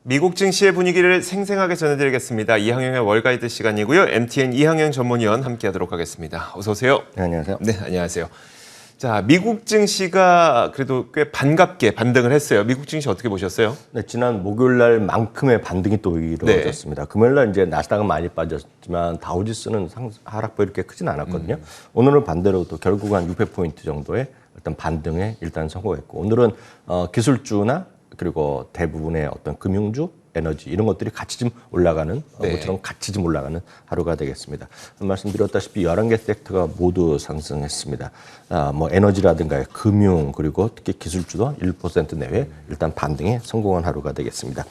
미국 증시의 분위기를 생생하게 전해드리겠습니다. 이항영의 월가이드 시간이고요. MTN 이항영 전문위원 함께하도록 하겠습니다. 어서 오세요. 네, 안녕하세요. 네, 안녕하세요. 자, 미국 증시가 그래도 꽤 반갑게 반등을 했어요. 미국 증시 어떻게 보셨어요? 네, 지난 목요일 날만큼의 반등이 또 이루어졌습니다. 금요일 날 이제 나스닥은 많이 빠졌지만 다우지수는 하락폭이 이렇게 크진 않았거든요. 오늘은 반대로 또 결국 한 600포인트 정도의 어떤 반등에 일단 성공했고, 오늘은 기술주나 그리고 대부분의 어떤 금융주, 에너지 이런 것들이 같이 좀 올라가는 것처럼 같이 좀 올라가는 하루가 되겠습니다. 말씀드렸다시피 11개 섹터가 모두 상승했습니다. 뭐 에너지라든가 금융 그리고 특히 기술주도 1% 내외 일단 반등에 성공한 하루가 되겠습니다.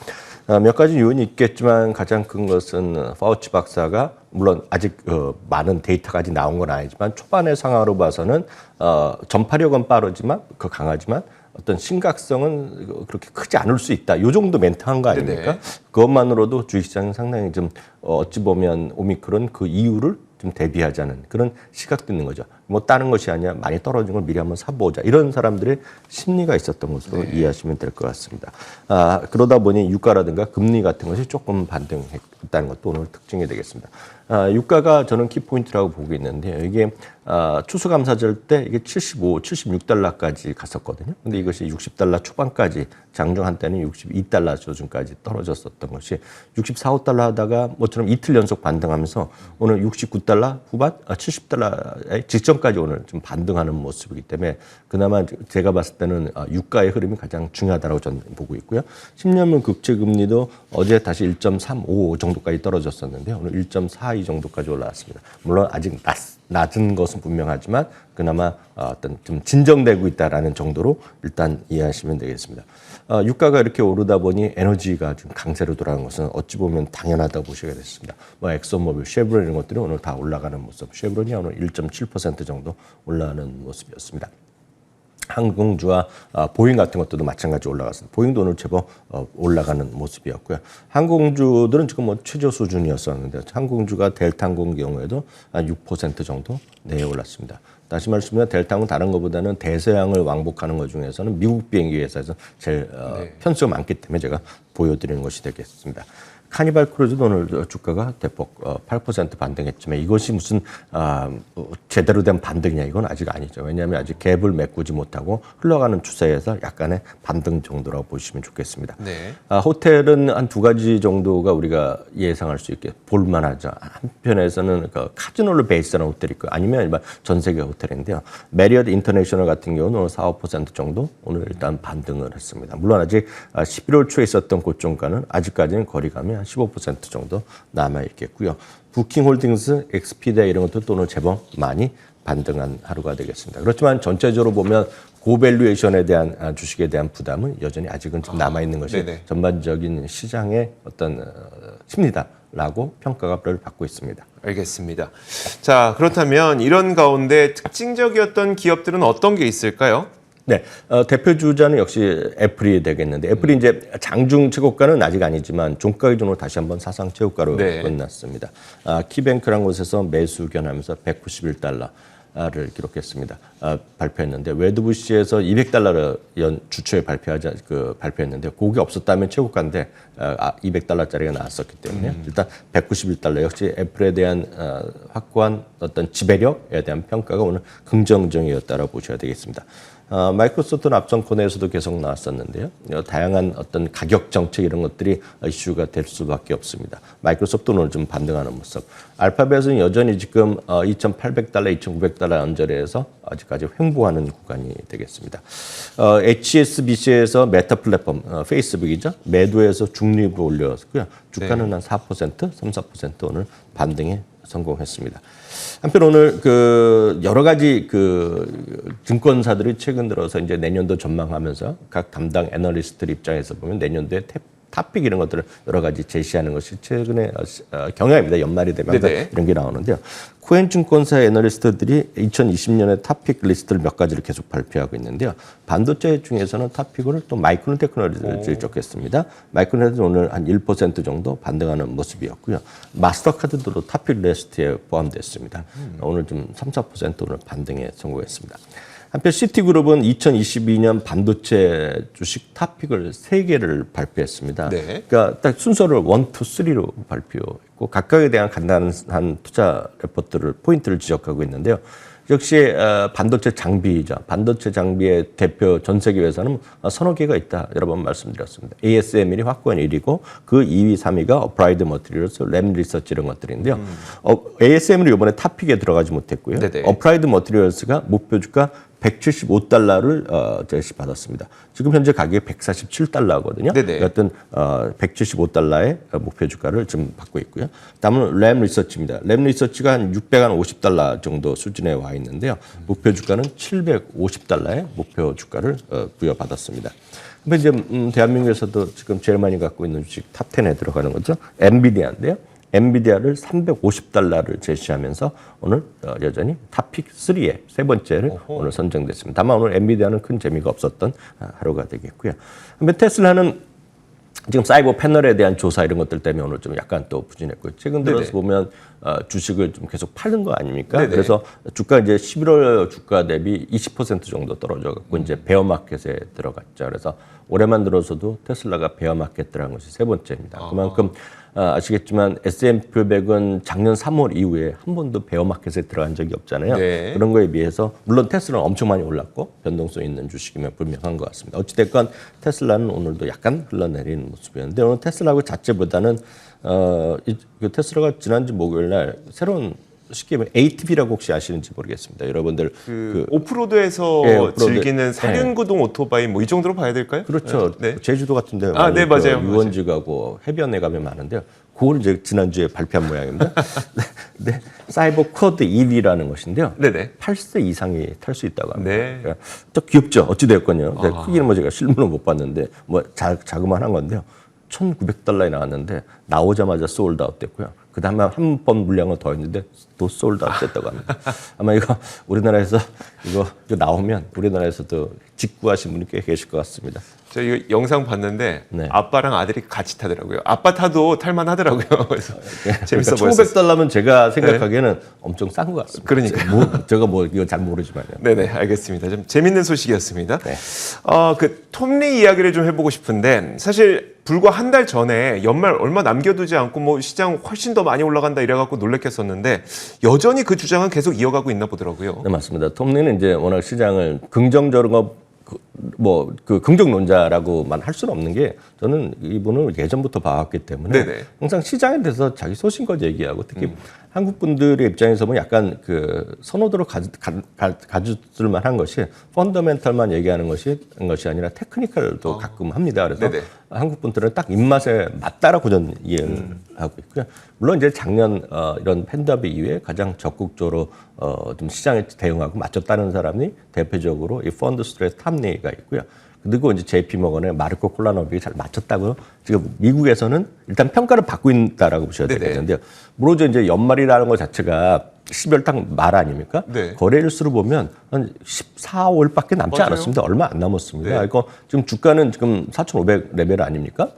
몇 가지 요인이 있겠지만 가장 큰 것은 파우치 박사가 물론 아직 많은 데이터가 아직 나온 건 아니지만 초반의 상황으로 봐서는 전파력은 빠르지만 강하지만 어떤 심각성은 그렇게 크지 않을 수 있다. 이 정도 멘트한 거 아닙니까? 네네. 그것만으로도 주식시장은 상당히 좀 어찌 보면 오미크론 그 이유를 좀 대비하자는 그런 시각도 있는 거죠. 뭐 다른 것이 아니라 많이 떨어진 걸 미리 한번 사보자. 이런 사람들의 심리가 있었던 것으로 이해하시면 될 것 같습니다. 그러다 보니 유가라든가 금리 같은 것이 조금 반등했다는 것도 오늘 특징이 되겠습니다. 유가가 저는 키포인트라고 보고 있는데 이게 추수감사절 때 이게 75, 76달러까지 갔었거든요. 근데 이것이 60달러 초반까지 장중 한때는 62달러 수준까지 떨어졌었던 것이 64, 5달러 하다가 모처럼 이틀 연속 반등하면서 오늘 69달러 후반, 70달러의 직전까지 오늘 좀 반등하는 모습이기 때문에 그나마 제가 봤을 때는 유가의 흐름이 가장 중요하다고 저는 보고 있고요. 10년물 국채금리도 어제 다시 1.35 정도까지 떨어졌었는데요. 오늘 1.42 정도까지 올라왔습니다. 물론 아직 낮은 것은 분명하지만 그나마 어떤 좀 진정되고 있다라는 정도로 일단 이해하시면 되겠습니다. 유가가 이렇게 오르다 보니 에너지가 좀 강세로 돌아가는 것은 어찌 보면 당연하다고 보시게 됐습니다. 뭐 엑소모빌, 쉐브론 이런 것들이 오늘 다 올라가는 모습. 쉐브론이 오늘 1.7% 정도 올라가는 모습이었습니다. 항공주와 보잉 같은 것들도 마찬가지로 올라갔습니다. 보잉도 오늘 제법 올라가는 모습이었고요. 항공주들은 지금 뭐 최저 수준이었었는데 항공주가 델타항공 경우에도 한 6% 정도 내에 올랐습니다. 다시 말씀드리면 델타항은 다른 것보다는 대서양을 왕복하는 것 중에서는 미국 비행기 회사에서 제일 편수가 많기 때문에 제가 보여드리는 것이 되겠습니다. 카니발 크루즈도 오늘 주가가 대폭 8% 반등했지만 이것이 무슨 제대로 된 반등이냐 이건 아직 아니죠. 왜냐하면 아직 갭을 메꾸지 못하고 흘러가는 추세에서 약간의 반등 정도라고 보시면 좋겠습니다. 네. 호텔은 한 두 가지 정도가 우리가 예상할 수 있게 볼만하죠. 한편에서는 카지노를 베이스한 호텔이 있고 아니면 일반 전 세계 호텔인데요. 메리엇 인터내셔널 같은 경우는 오늘 4, 5% 정도 오늘 일단 반등을 했습니다. 물론 아직 11월 초에 있었던 고점가는 아직까지는 거리감이 한 15% 정도 남아있겠고요. 부킹홀딩스, 엑스피디아 이런 것도 또 오늘 제법 많이 반등한 하루가 되겠습니다. 그렇지만 전체적으로 보면 고밸류에이션에 대한 주식에 대한 부담은 여전히 아직은 좀 남아있는 것이 전반적인 시장의 어떤 심리다라고 평가를 받고 있습니다. 알겠습니다. 자, 그렇다면 이런 가운데 특징적이었던 기업들은 어떤 게 있을까요? 네, 대표 주자는 역시 애플이 되겠는데 애플이 이제 장중 최고가는 아직 아니지만 종가 기준으로 다시 한번 사상 최고가로 끝났습니다. 키뱅크라는 곳에서 매수 의견하면서 191달러를 기록했습니다. 발표했는데 웨드부시에서 200달러를 주초에 발표했는데 그게 없었다면 최고가인데 200달러짜리가 나왔었기 때문에 일단 191달러 역시 애플에 대한 확고한 어떤 지배력에 대한 평가가 오늘 긍정적이었다고 보셔야 되겠습니다. 마이크로소프트는 앞선 코너에서도 계속 나왔었는데요. 다양한 어떤 가격 정책 이런 것들이 이슈가 될 수밖에 없습니다. 마이크로소프트는 오늘 좀 반등하는 모습. 알파벳은 여전히 지금 2,800달러, 2,900달러 언저리에서 아직까지 횡보하는 구간이 되겠습니다. HSBC에서 메타 플랫폼, 페이스북이죠. 매도해서 중립을 올렸고요. 주가는 한 4%, 3, 4% 오늘 반등에 성공했습니다. 한편 오늘 여러 가지 증권사들이 최근 들어서 이제 내년도 전망하면서 각 담당 애널리스트들 입장에서 보면 내년도에 탑픽 이런 것들을 여러 가지 제시하는 것이 최근에 경향입니다. 연말이 되면서 이런 게 나오는데요. 코엔 증권사 애널리스트들이 2020년에 탑픽 리스트를 몇 가지를 계속 발표하고 있는데요. 반도체 중에서는 탑픽을 또 마이크론 테크놀로지를 쫓겠습니다. 마이크론은 오늘 한 1% 정도 반등하는 모습이었고요. 마스터카드도 탑픽 리스트에 포함됐습니다. 오늘 좀 3, 4% 오늘 반등에 성공했습니다. 한편 시티그룹은 2022년 반도체 주식 탑픽을 3개를 발표했습니다. 네. 그러니까 딱 순서를 1, 2, 3로 발표했고 각각에 대한 간단한 투자 레포트를 포인트를 지적하고 있는데요. 역시 반도체 장비죠. 반도체 장비의 대표 전 세계 회사는 서너 개가 있다. 여러 번 말씀드렸습니다. ASML이 확고한 1위고 그 2위, 3위가 어플라이드 머티리얼스, 램 리서치 이런 것들인데요. ASML이 이번에 탑픽에 들어가지 못했고요. 네네. 어플라이드 머티리얼스가 목표 주가 175달러를 제시받았습니다. 지금 현재 가격이 147달러거든요. 네네. 여튼 175달러의 목표 주가를 지금 받고 있고요. 다음은 램 리서치입니다. 램 리서치가 한 650달러 정도 수준에 와 있는데요. 목표 주가는 750달러의 목표 주가를 부여받았습니다. 근데 이제 대한민국에서도 지금 제일 많이 갖고 있는 주식 탑 10에 들어가는 거죠. 엔비디아인데요. 엔비디아를 350달러를 제시하면서 오늘 여전히 탑픽 3에 세 번째를 오늘 선정됐습니다. 다만 오늘 엔비디아는 큰 재미가 없었던 하루가 되겠고요. 한편 테슬라는 지금 사이버 패널에 대한 조사 이런 것들 때문에 오늘 좀 약간 또 부진했고요. 최근 들어서 네네. 보면 주식을 좀 계속 파는 거 아닙니까? 네네. 그래서 주가 이제 11월 주가 대비 20% 정도 떨어져 갖고 이제 베어마켓에 들어갔죠. 그래서 올해만 들어서도 테슬라가 베어마켓 들어간 것이 세 번째입니다. 그만큼 아시겠지만 S&P 500은 작년 3월 이후에 한 번도 베어마켓에 들어간 적이 없잖아요. 네. 그런 거에 비해서 물론 테슬라는 엄청 많이 올랐고 변동성 있는 주식이면 분명한 것 같습니다. 어찌됐건 테슬라는 오늘도 약간 흘러내리는 모습이었는데 오늘 테슬라 자체보다는 그 테슬라가 지난주 목요일 날 새로운 쉽게 말하면 ATV라고 혹시 아시는지 모르겠습니다. 여러분들 오프로드에서 예, 오프로드. 즐기는 사륜구동 오토바이 뭐 이 정도로 봐야 될까요? 그렇죠. 네. 제주도 같은 데 아, 네, 맞아요. 유원지 가고 해변에 가면 많은데요. 그걸 이제 지난주에 발표한 모양입니다. 네, 사이버 쿼드 EV라는 것인데요. 네네. 8세 이상이 탈 수 있다고 합니다. 네. 그러니까 또 귀엽죠. 어찌 됐건요. 크기는 뭐 제가 실물은 못 봤는데 뭐 자그마한 건데요. 1,900달러에 나왔는데 나오자마자 솔드아웃 됐고요. 그 다음에 한 번 물량을 더 했는데 또 솔드아웃 됐다고 합니다. 아마 이거 우리나라에서 이거 나오면 우리나라에서도 직구하신 분이 꽤 계실 것 같습니다. 저 이거 영상 봤는데 네. 아빠랑 아들이 같이 타더라고요. 아빠 타도 탈만 하더라고요. 그래서 재밌어 그러니까 보였어요. 1,500달러면 제가 생각하기에는 엄청 싼 것 같습니다. 그러니까요. 제가 뭐 이거 잘 모르지만요. 네네, 알겠습니다. 좀 재밌는 소식이었습니다. 네. 그 톱니 이야기를 좀 해보고 싶은데 사실 불과 한 달 전에 연말 얼마 남겨두지 않고 뭐 시장 훨씬 더 많이 올라간다 이래갖고 놀래켰었는데 여전히 그 주장은 계속 이어가고 있나 보더라고요. 네, 맞습니다. 톱니는 이제 워낙 시장을 긍정적으로 긍정론자라고만 할 수는 없는 게 저는 이분을 예전부터 봐왔기 때문에 네네. 항상 시장에 대해서 자기 소신껏 얘기하고 특히 한국 분들의 입장에서 보면 약간 그 선호도를 가질 만한 것이 펀더멘털만 얘기하는 것이 아니라 테크니컬도 가끔 합니다. 그래서 네네. 한국 분들은 딱 입맛에 맞다라고 저는 이해를 하고 있고요. 물론 이제 작년 이런 팬더비 이후에 가장 적극적으로 좀 시장에 대응하고 맞췄다는 사람이 대표적으로 이 펀드 스트레스 탑니가 있고요. 그리고 이제 JP 모건의 마르코 콜라노빅이 잘 맞췄다고 지금 미국에서는 일단 평가를 받고 있다라고 보셔야 네네. 되겠는데요. 물론 이제 연말이라는 것 자체가 12월 딱 말 아닙니까? 네. 거래일 수로 보면 한 14, 5일밖에 남지 맞아요. 않았습니다. 얼마 안 남았습니다. 네. 그러니까 지금 주가는 지금 4,500 레벨 아닙니까?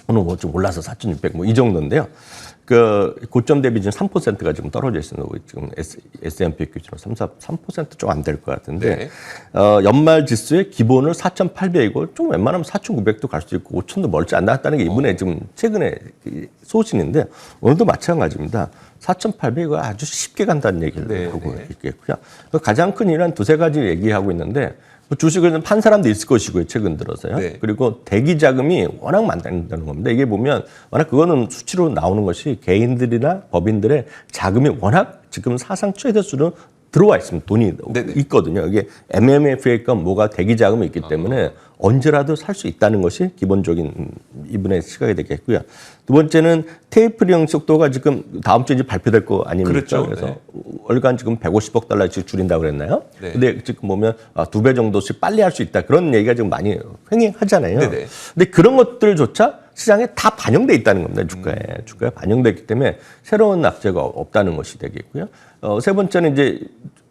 오늘 뭐 좀 올라서 4,600 뭐 이 정도인데요. 그 고점 대비 지금 3%가 지금 떨어져 있습니다. 지금 S&P 기준으로 3% 좀 안 될 것 같은데 네. 연말 지수의 기본을 4,800이고 좀 웬만하면 4,900도 갈 수 있고 5,000도 멀지 않았다는 게 이번에 지금 최근에 소신인데 오늘도 마찬가지입니다. 4,800이 아주 쉽게 간다는 얘기를 네, 하고 네. 있겠고요. 가장 큰 일은 두세 가지 얘기하고 있는데 주식을 판 사람도 있을 것이고요. 최근 들어서요. 네. 그리고 대기 자금이 워낙 많다는 겁니다. 이게 보면 워낙 그거는 수치로 나오는 것이 개인들이나 법인들의 자금이 워낙 지금 사상 최대 수준 들어와 있습니다. 돈이 네네. 있거든요. 이게 MMFA가 뭐가 대기 자금이 있기 때문에 언제라도 살 수 있다는 것이 기본적인 이분의 시각이 되겠고요. 두 번째는 테이프링 속도가 지금 다음 주에 이제 발표될 거 아닙니까? 그렇죠. 그래서 네. 월간 지금 150억 달러씩 줄인다고 그랬나요? 네. 근데 지금 보면 2배 정도씩 빨리 할 수 있다. 그런 얘기가 지금 많이 횡행하잖아요. 네네. 근데 그런 것들조차 시장에 다 반영돼 있다는 겁니다. 주가에 반영돼 있기 때문에 새로운 악재가 없다는 것이 되겠고요. 세 번째는 이제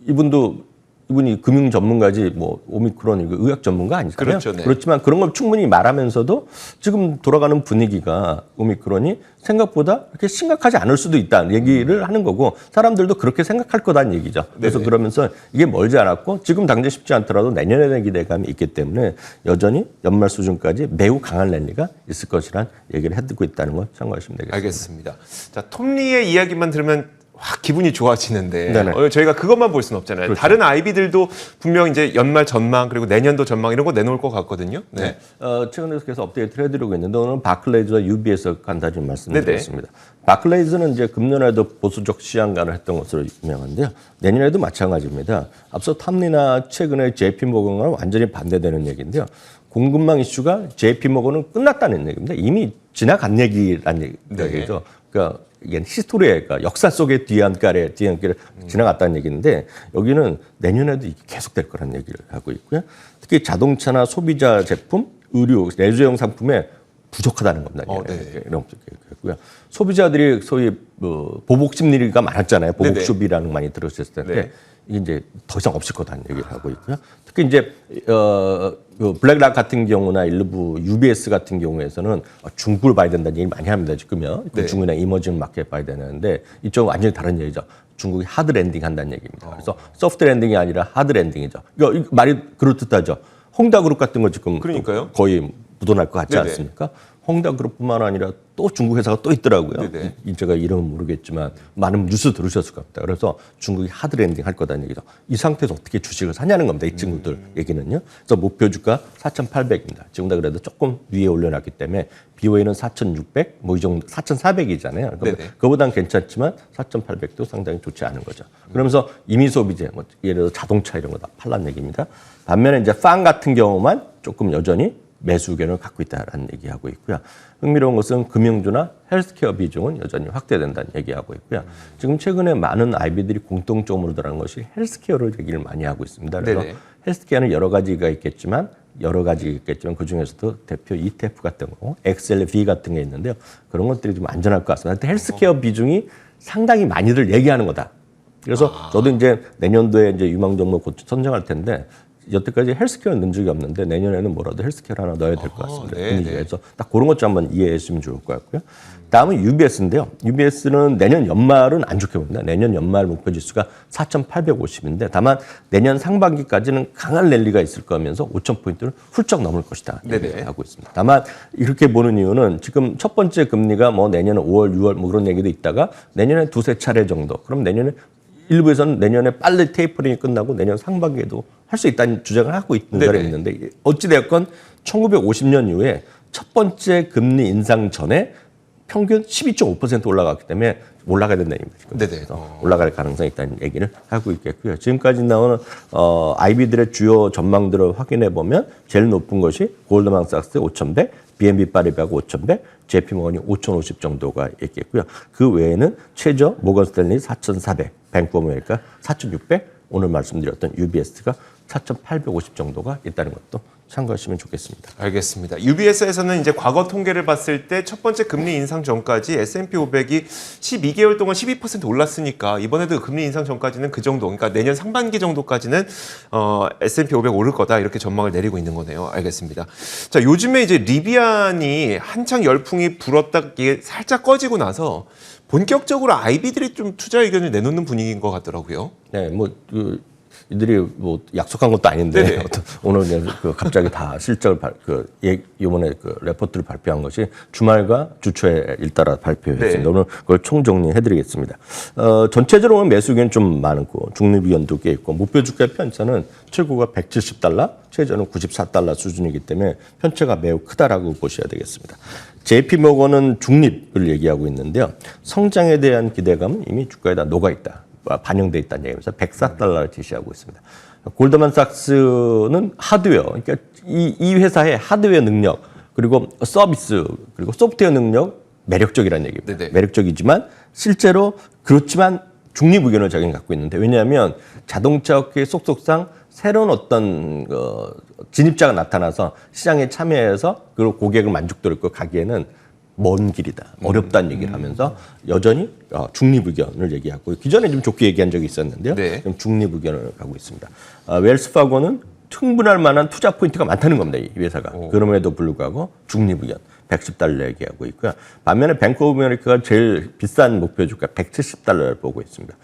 이분도 이분이 금융 전문가지 뭐 오미크론 이거 의학 전문가 아니잖아요. 그렇죠, 네. 그렇지만 그런 걸 충분히 말하면서도 지금 돌아가는 분위기가 오미크론이 생각보다 그렇게 심각하지 않을 수도 있다는 얘기를 하는 거고 사람들도 그렇게 생각할 거다는 얘기죠. 그래서 네네. 그러면서 이게 멀지 않았고 지금 당장 쉽지 않더라도 내년에 대한 기대감이 있기 때문에 여전히 연말 수준까지 매우 강한 랠리가 있을 것이란 얘기를 해두고 있다는 걸 참고하시면 되겠습니다. 알겠습니다. 자, 톱니의 이야기만 들으면 확 기분이 좋아지는데 네네. 저희가 그것만 볼 수는 없잖아요. 그렇죠. 다른 아이비들도 분명 이제 연말 전망 그리고 내년도 전망 이런 거 내놓을 것 같거든요. 네. 최근에 계속 업데이트를 해드리고 있는데 오늘 바클레이즈와 UBS 간단히 좀 말씀드리겠습니다. 바클레이즈는 이제 금년에도 보수적 시장관을 했던 것으로 유명한데요. 내년에도 마찬가지입니다. 앞서 탐리나 최근에 JP모건과 완전히 반대되는 얘기인데요. 공급망 이슈가 JP모건은 끝났다는 얘기입니다. 이미 지나간 얘기란 네. 얘기죠. 그러니까 이게 히스토리의 그러니까 역사 속의 뒤안길을 지나갔다는 얘기인데 여기는 내년에도 이게 계속될 거라는 얘기를 하고 있고요. 특히 자동차나 소비자 제품, 의류, 내수용 상품에 부족하다는 겁니다. 네. 이런 것고요. 소비자들이 소위 보복 심리가 많았잖아요. 보복 네네. 쇼비라는 거 많이 들으셨을 텐데 네. 이게 이제 더 이상 없을 거다는 얘기를 하고 있고요. 특히 이제 그 블랙락 같은 경우나 일부 UBS 같은 경우에서는 중국을 봐야 된다는 얘기 많이 합니다. 지금요. 네. 중국이나 이머징 마켓 봐야 되는데 이쪽은 완전히 다른 얘기죠. 중국이 하드 랜딩 한다는 얘기입니다. 그래서 소프트 랜딩이 아니라 하드 랜딩이죠. 이거 말이 그렇듯하죠. 홍다그룹 같은 거 지금 그러니까요. 거의 묻어날 것 같지 네네. 않습니까? 홍다그룹뿐만 아니라 또 중국 회사가 또 있더라고요. 네네. 제가 이름은 모르겠지만 많은 뉴스 들으셨을 겁니다. 그래서 중국이 하드랜딩 할 거다는 얘기죠. 이 상태에서 어떻게 주식을 사냐는 겁니다. 이 친구들 얘기는요. 그래서 목표 주가 4,800입니다. 지금 다 그래도 조금 위에 올려놨기 때문에 BOE는 4,600, 뭐 이 정도 4,400이잖아요. 네네. 그거보단 괜찮지만 4,800도 상당히 좋지 않은 거죠. 그러면서 임의 소비재, 뭐 예를 들어 자동차 이런 거 다 팔란 얘기입니다. 반면에 이제 팡 같은 경우만 조금 여전히 매수 의견을 갖고 있다라는 얘기하고 있고요. 흥미로운 것은 금융주나 헬스케어 비중은 여전히 확대된다는 얘기하고 있고요. 지금 최근에 많은 아이비들이 공통점으로 들어간 것이 헬스케어를 얘기를 많이 하고 있습니다. 그래서 네네. 헬스케어는 여러 가지가 있겠지만 그 중에서도 대표 ETF 같은 거, XLV 같은 게 있는데요. 그런 것들이 좀 안전할 것 같습니다. 헬스케어 비중이 상당히 많이들 얘기하는 거다. 그래서 저도 이제 내년도에 이제 유망 종목 곧 선정할 텐데 여태까지 헬스케어는 넣은 적이 없는데 내년에는 뭐라도 헬스케어를 하나 넣어야 될 것 같습니다. 네, 분위기가. 네. 그래서 딱 그런 것 좀 한번 이해해 주시면 좋을 것 같고요. 다음은 UBS인데요. UBS는 내년 연말은 안 좋게 봅니다. 내년 연말 목표 지수가 4,850인데 다만 내년 상반기까지는 강한 랠리가 있을 거면서 5,000포인트를 훌쩍 넘을 것이다. 네네. 하고 있습니다. 다만 이렇게 보는 이유는 지금 첫 번째 금리가 뭐 내년 5월, 6월 뭐 그런 얘기도 있다가 내년에 두세 차례 정도. 그럼 내년에 일부에서는 내년에 빨리 테이퍼링이 끝나고 내년 상반기에도 할 수 있다는 주장을 하고 있는 네네. 사람이 있는데 어찌되었건 1950년 이후에 첫 번째 금리 인상 전에 평균 12.5% 올라갔기 때문에 올라가야 된다는 얘기입니다. 지금. 네네. 그래서 올라갈 가능성이 있다는 얘기를 하고 있겠고요. 지금까지 나오는 아이비들의 주요 전망들을 확인해 보면 제일 높은 것이 골드만삭스 5,100, BNP 파리바가 5,100, JP모건이 5,050 정도가 있겠고요. 그 외에는 최저 모건스탠리 4,400, 뱅크 오브 아메리카 4,600, 오늘 말씀드렸던 UBS가 4,850 정도가 있다는 것도 참고하시면 좋겠습니다. 알겠습니다. UBS에서는 이제 과거 통계를 봤을 때 첫 번째 금리 인상 전까지 S&P 500이 12개월 동안 12% 올랐으니까 이번에도 금리 인상 전까지는 그 정도, 그러니까 내년 상반기 정도까지는 S&P 500 오를 거다 이렇게 전망을 내리고 있는 거네요. 알겠습니다. 자, 요즘에 이제 리비안이 한창 열풍이 불었다 이게 살짝 꺼지고 나서 본격적으로 아이비들이 좀 투자 의견을 내놓는 분위기인 것 같더라고요. 네, 이들이 뭐 약속한 것도 아닌데 네네. 오늘 이제 갑자기 다 실적을 이번에 레포트를 발표한 것이 주말과 주초에 일따라 발표했습니다. 네. 오늘 그걸 총정리해드리겠습니다. 전체적으로 매수 의견 좀 많고 중립 의견도 꽤 있고 목표 주가 편차는 최고가 170달러, 최저는 94달러 수준이기 때문에 편차가 매우 크다라고 보셔야 되겠습니다. JP모건은 중립을 얘기하고 있는데요. 성장에 대한 기대감은 이미 주가에다 녹아 있다. 반영돼 있다는 얘기면서 104달러를 제시하고 있습니다. 골드만삭스는 하드웨어, 그러니까 이 회사의 하드웨어 능력 그리고 서비스 그리고 소프트웨어 능력 매력적이라는 얘기입니다. 네네. 매력적이지만 실제로 그렇지만 중립 의견을 자기는 갖고 있는데 왜냐하면 자동차 업계의 속속상 새로운 어떤 진입자가 나타나서 시장에 참여해서 그리고 고객을 만족도를 있고 가기에는 먼 길이다, 어렵다는 얘기를 하면서 여전히 중립 의견을 얘기하고 기존에 좀 좋게 얘기한 적이 있었는데요. 네. 좀 중립 의견을 가고 있습니다. 웰스파고는 충분할 만한 투자 포인트가 많다는 겁니다. 이 회사가. 그럼에도 불구하고 중립 의견 110달러 얘기하고 있고요. 반면에 뱅크 오브 아메리카가 제일 비싼 목표 주가 170달러를 보고 있습니다.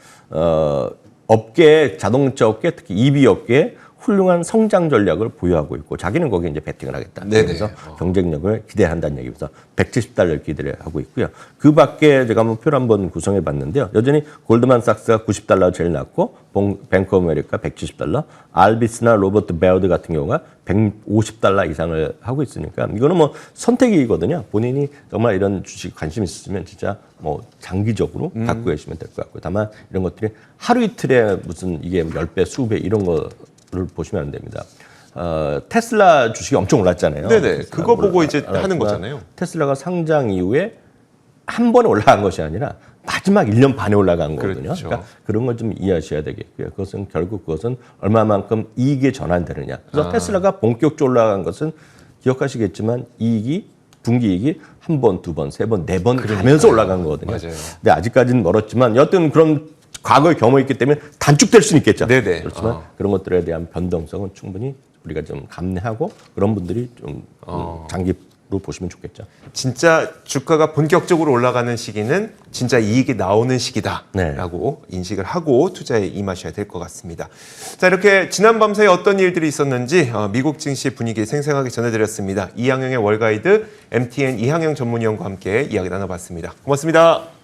업계, 자동차 업계, 특히 EV 업계에 훌륭한 성장 전략을 보유하고 있고 자기는 거기에 이제 베팅을 하겠다. 네네. 그래서 경쟁력을 기대한다는 얘기에서 170달러를 기대를 하고 있고요. 그 밖에 제가 한번 표를 한번 구성해 봤는데요. 여전히 골드만삭스가 90달러 제일 낮고 뱅크 오브 아메리카 170달러, 알비스나 로버트 베어드 같은 경우가 150달러 이상을 하고 있으니까 이거는 뭐 선택이거든요. 본인이 정말 이런 주식 관심 있으시면 진짜 뭐 장기적으로 갖고 계시면 될 것 같고요. 다만 이런 것들이 하루 이틀에 무슨 이게 10배, 수배 이런 거를 보시면 안 됩니다. 테슬라 주식이 엄청 올랐잖아요. 네네. 그거 보고 이제 하는 거잖아요. 테슬라가 상장 이후에 한 번에 올라간 것이 아니라 마지막 1년 반에 올라간 거거든요. 그렇죠. 그러니까 그런 걸 좀 이해하셔야 되겠고요. 그것은 결국 그것은 얼마만큼 이익이 전환되느냐. 그래서 테슬라가 본격적으로 올라간 것은 기억하시겠지만 이익이 분기이익이 한 번, 두 번, 세 번, 네 번 가면서 올라간 거거든요. 맞아요. 근데 아직까지는 멀었지만 여튼 그런 과거의 경험이 있기 때문에 단축될 수는 있겠죠. 네네. 그렇지만 그런 것들에 대한 변동성은 충분히 우리가 좀 감내하고 그런 분들이 좀 장기로 보시면 좋겠죠. 진짜 주가가 본격적으로 올라가는 시기는 진짜 이익이 나오는 시기다라고 인식을 하고 투자에 임하셔야 될 것 같습니다. 자, 이렇게 지난 밤사이 어떤 일들이 있었는지 미국 증시 분위기 생생하게 전해드렸습니다. 이항영의 월가이드 MTN 이항영 전문위원과 함께 이야기 나눠봤습니다. 고맙습니다.